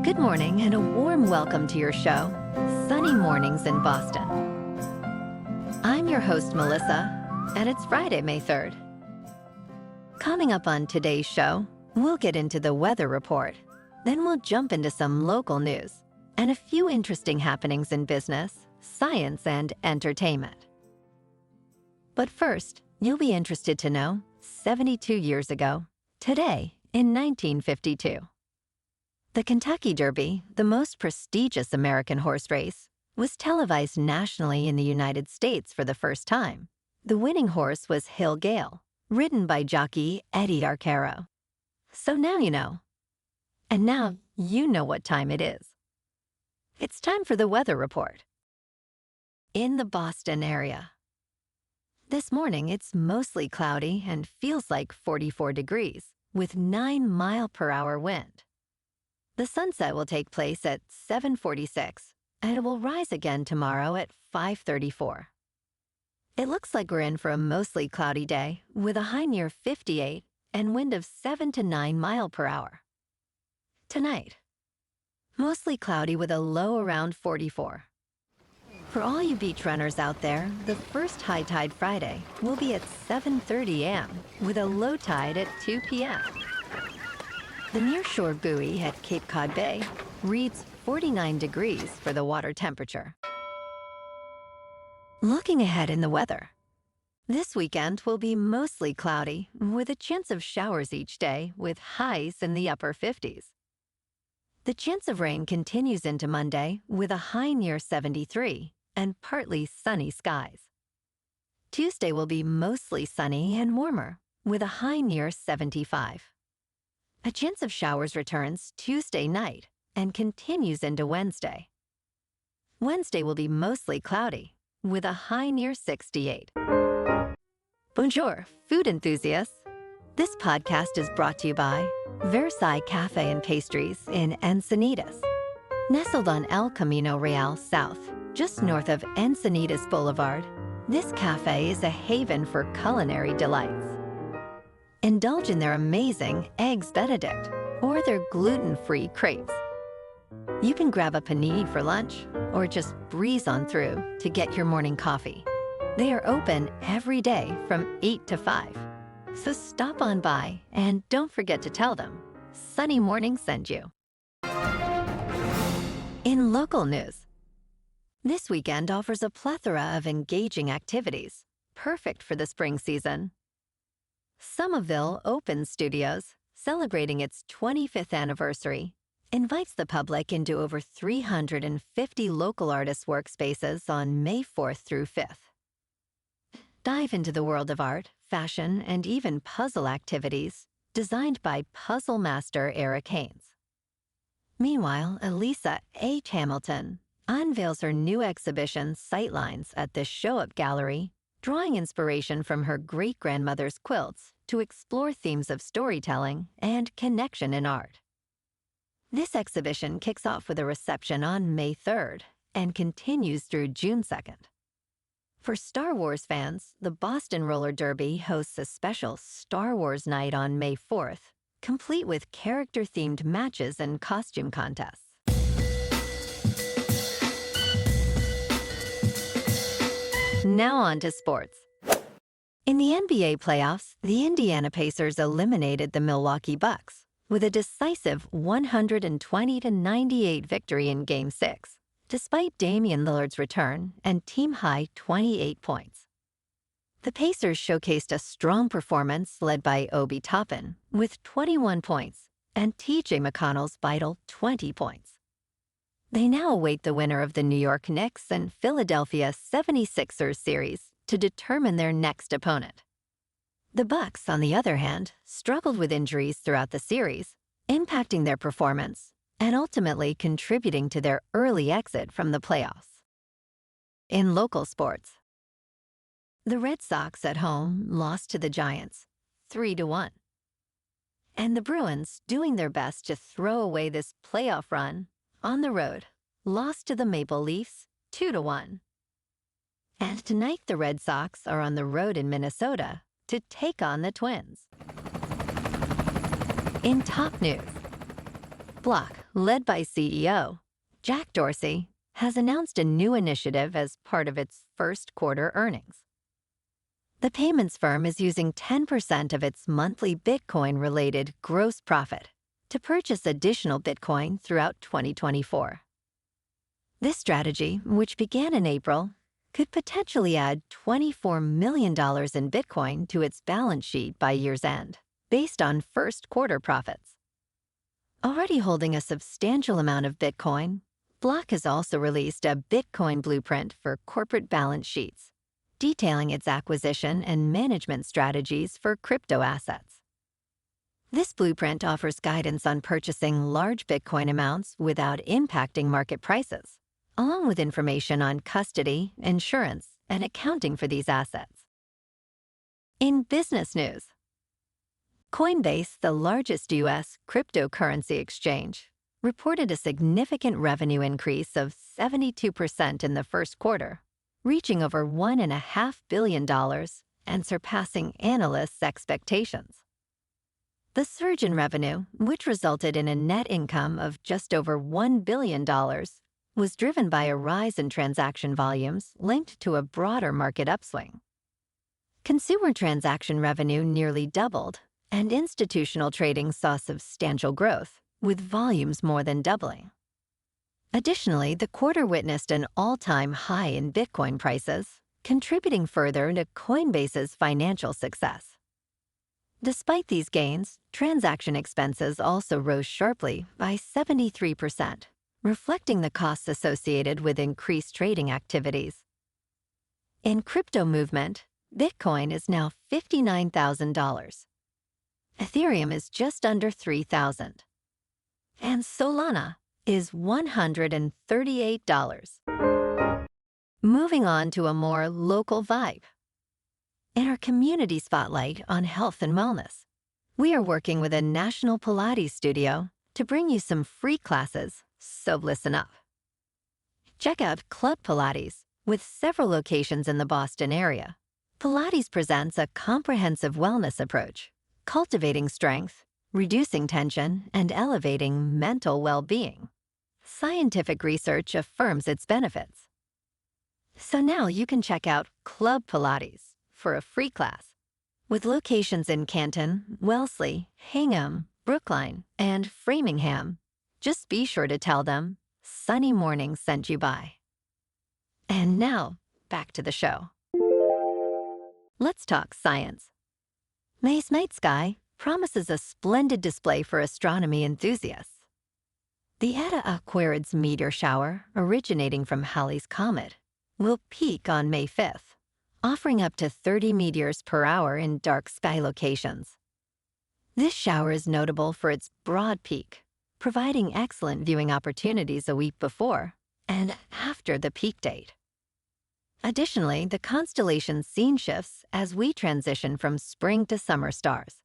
Good morning and a warm welcome to your show, Sunny Mornings in Boston. I'm your host, Melissa, and it's Friday, May 3rd. Coming up on today's show, we'll get into the weather report. Then we'll jump into some local news and a few interesting happenings in business, science, and entertainment. But first, you'll be interested to know, 72 years ago, today in 1952, the Kentucky Derby, the most prestigious American horse race, was televised nationally in the United States for the first time. The winning horse was Hill Gale, ridden by jockey Eta Aquariids. So now you know. And now you know what time it is. It's time for the weather report. In the Boston area. This morning, it's mostly cloudy and feels like 44 degrees, with 9-mile-per-hour wind. The sunset will take place at 7:46, and it will rise again tomorrow at 5:34. It looks like we're in for a mostly cloudy day, with a high near 58 and wind of 7 to 9 miles per hour. Tonight, mostly cloudy with a low around 44. For all you beach runners out there, the first high tide Friday will be at 7:30 a.m. with a low tide at 2 p.m. The nearshore buoy at Cape Cod Bay reads 49 degrees for the water temperature. Looking ahead in the weather. This weekend will be mostly cloudy with a chance of showers each day with highs in the upper 50s. The chance of rain continues into Monday with a high near 73 and partly sunny skies. Tuesday will be mostly sunny and warmer with a high near 75. A chance of showers returns Tuesday night and continues into Wednesday. Wednesday will be mostly cloudy with a high near 68. Bonjour, food enthusiasts. This podcast is brought to you by Versailles Cafe and Pastries in Encinitas. Nestled on El Camino Real South, just north of Encinitas Boulevard, this cafe is a haven for culinary delights. Indulge in their amazing Eggs Benedict or their gluten-free crepes. You can grab a panini for lunch or just breeze on through to get your morning coffee. They are open every day from 8 to 5. So stop on by and don't forget to tell them Sunny Morning sent you. In local news, this weekend offers a plethora of engaging activities, perfect for the spring season. Somerville Open Studios, celebrating its 25th anniversary, invites the public into over 350 local artists' workspaces on May 4th through 5th. Dive into the world of art, fashion, and even puzzle activities designed by puzzle master Eric Haynes. Meanwhile, Elisa H. unveils her new exhibition, Sightlines, at the Show Up Gallery, drawing inspiration from her great-grandmother's quilts to explore themes of storytelling and connection in art. This exhibition kicks off with a reception on May 3rd and continues through June 2nd. For Star Wars fans, the Boston Roller Derby hosts a special Star Wars night on May 4th, complete with character-themed matches and costume contests. Now on to sports. In the NBA playoffs, the Indiana Pacers eliminated the Milwaukee Bucks with a decisive 120-98 victory in Game 6, despite Damian Lillard's return and team-high 28 points. The Pacers showcased a strong performance led by Obi Toppin with 21 points and T.J. McConnell's vital 20 points. They now await the winner of the New York Knicks and Philadelphia 76ers series to determine their next opponent. The Bucks, on the other hand, struggled with injuries throughout the series, impacting their performance and ultimately contributing to their early exit from the playoffs. In local sports, the Red Sox at home lost to the Giants 3-1. And the Bruins, doing their best to throw away this playoff run, on the road, lost to the Maple Leafs 2-1. And tonight the Red Sox are on the road in Minnesota to take on the Twins. In top news, Block led by CEO Jack Dorsey, has announced a new initiative as part of its first quarter earnings. The payments firm is using 10% of its monthly Bitcoin-related gross profit to purchase additional Bitcoin throughout 2024. This strategy, which began in April, could potentially add $24 million in Bitcoin to its balance sheet by year's end, based on first quarter profits. Already holding a substantial amount of Bitcoin, Block has also released a Bitcoin blueprint for corporate balance sheets, detailing its acquisition and management strategies for crypto assets. This blueprint offers guidance on purchasing large Bitcoin amounts without impacting market prices, along with information on custody, insurance, and accounting for these assets. In business news, Coinbase, the largest U.S. cryptocurrency exchange, reported a significant revenue increase of 72% in the first quarter, reaching over $1.5 billion and surpassing analysts' expectations. The surge in revenue, which resulted in a net income of just over $1 billion, was driven by a rise in transaction volumes linked to a broader market upswing. Consumer transaction revenue nearly doubled, and institutional trading saw substantial growth, with volumes more than doubling. Additionally, the quarter witnessed an all-time high in Bitcoin prices, contributing further to Coinbase's financial success. Despite these gains, transaction expenses also rose sharply by 73%, reflecting the costs associated with increased trading activities. In crypto movement, Bitcoin is now $59,000. Ethereum is just under $3,000. And Solana is $138. Moving on to a more local vibe. In our community spotlight on health and wellness, we are working with a national Pilates studio to bring you some free classes, so listen up. Check out Club Pilates, with several locations in the Boston area. Pilates presents a comprehensive wellness approach, cultivating strength, reducing tension, and elevating mental well-being. Scientific research affirms its benefits. So now you can check out Club Pilates for a free class. With locations in Canton, Wellesley, Hingham, Brookline, and Framingham, just be sure to tell them Sunny Mornings sent you by. And now, back to the show. Let's talk science. May's night sky promises a splendid display for astronomy enthusiasts. The Eta Aquariids meteor shower, originating from Halley's Comet, will peak on May 5th, offering up to 30 meteors per hour in dark sky locations. This shower is notable for its broad peak, providing excellent viewing opportunities a week before and after the peak date. Additionally, the constellation scene shifts as we transition from spring to summer stars.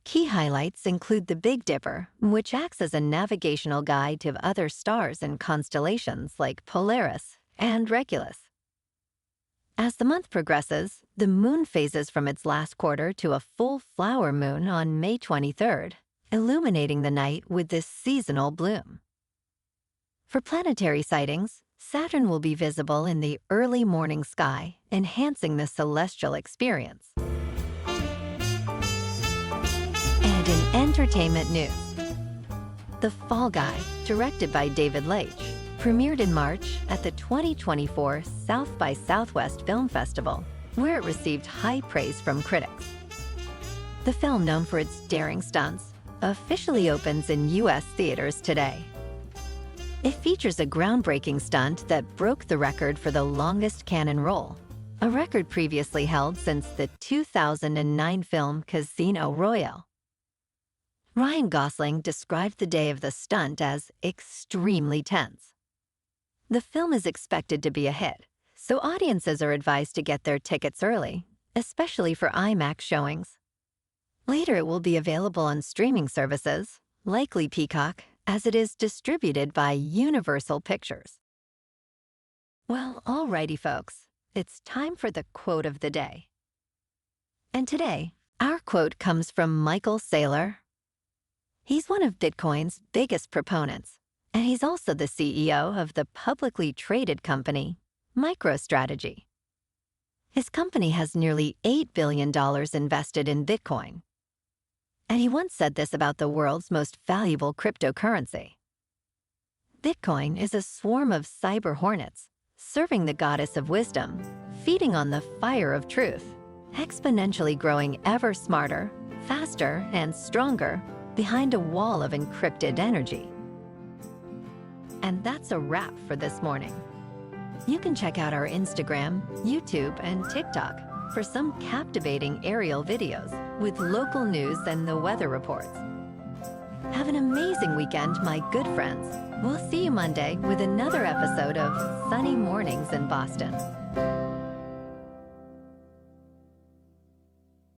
Key highlights include the Big Dipper, which acts as a navigational guide to other stars and constellations like Polaris and Regulus. As the month progresses, the moon phases from its last quarter to a full flower moon on May 23rd, illuminating the night with this seasonal bloom. For planetary sightings, Saturn will be visible in the early morning sky, enhancing the celestial experience. And in entertainment news, The Fall Guy, directed by David Leitch, premiered in March at the 2024 South by Southwest Film Festival, where it received high praise from critics. The film, known for its daring stunts, officially opens in U.S. theaters today. It features a groundbreaking stunt that broke the record for the longest canon roll, a record previously held since the 2009 film Casino Royale. Ryan Gosling described the day of the stunt as extremely tense. The film is expected to be a hit, so audiences are advised to get their tickets early, especially for IMAX showings. Later, it will be available on streaming services, likely Peacock, as it is distributed by Universal Pictures. Well, alrighty, folks, it's time for the quote of the day. And today, our quote comes from Michael Saylor. He's one of Bitcoin's biggest proponents, and he's also the CEO of the publicly traded company, MicroStrategy. His company has nearly $8 billion invested in Bitcoin. And he once said this about the world's most valuable cryptocurrency. Bitcoin is a swarm of cyber hornets, serving the goddess of wisdom, feeding on the fire of truth, exponentially growing ever smarter, faster, and stronger behind a wall of encrypted energy. And that's a wrap for this morning. You can check out our Instagram, YouTube, and TikTok for some captivating aerial videos with local news and the weather reports. Have an amazing weekend, my good friends. We'll see you Monday with another episode of Sunny Mornings in Boston.